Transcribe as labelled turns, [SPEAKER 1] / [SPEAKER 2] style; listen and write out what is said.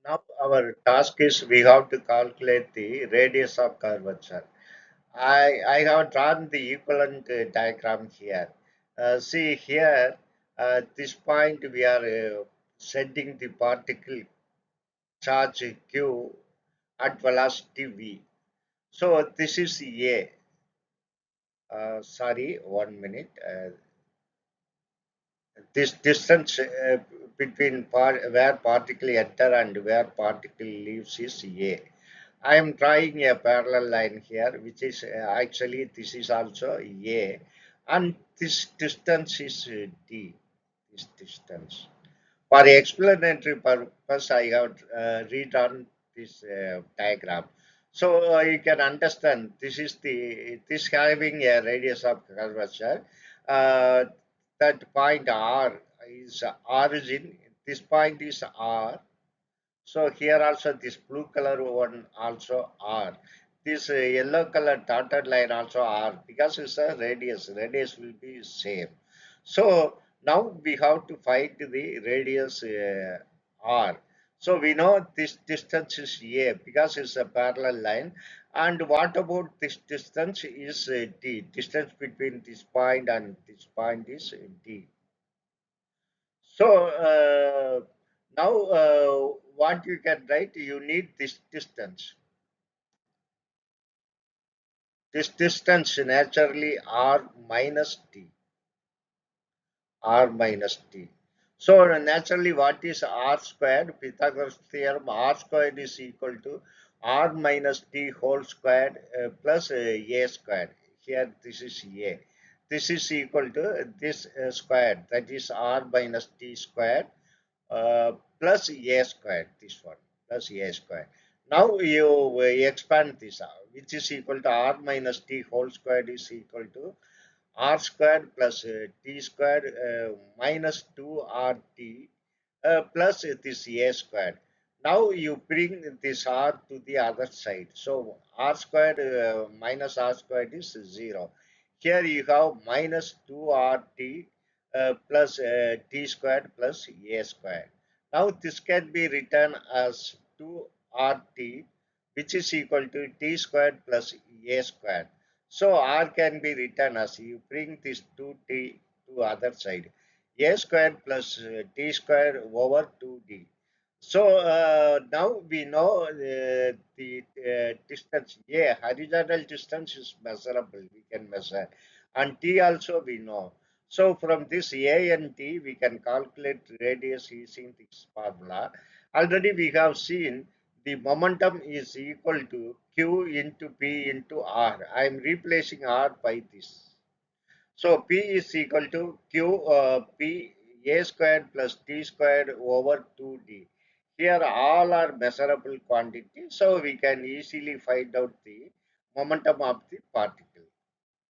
[SPEAKER 1] Now our task is we have to calculate the radius of curvature. I have drawn the equivalent diagram here. See here, this point we are sending the particle charge q at velocity v. So this is A. Sorry, 1 minute. This distance between where particle enter and where particle leaves is A. I am drawing a parallel line here, which is actually this is also A, and this distance is D. This distance. For explanatory purpose, I have redrawn this diagram. So you can understand this having a radius of curvature. Uh, that point R is origin. This point is R. So here also this blue color one also R. This yellow color dotted line also R because it's a radius. Radius will be same. So now we have to find the radius R. So we know this distance is A because it's a parallel line. And what about this distance is D? Distance between this point and this point is D. So now what you can write, you need this distance. This distance naturally r minus t, r minus t. So naturally what is r squared? Pythagoras theorem, r squared is equal to r minus t whole squared plus a squared. Here this is a. This is equal to this squared, that is r minus t squared plus a squared, this one, plus a squared. Now you expand this out, which is equal to r minus t whole squared is equal to r squared plus t squared minus 2rt plus this a squared. Now you bring this r to the other side. So r squared minus r squared is 0. Here you have minus 2rt plus t squared plus a squared. Now this can be written as 2rt, which is equal to t squared plus a squared. So r can be written as, you bring this 2t to other side, a squared plus t squared over 2d. So now we know the distance A, horizontal distance is measurable, we can measure, and T also we know. So from this A and T, we can calculate radius using this formula. Already we have seen the momentum is equal to Q into P into R. I am replacing R by this. So P is equal to Q P A squared plus T squared over 2D. Here all are measurable quantities, so we can easily find out the momentum of the particle.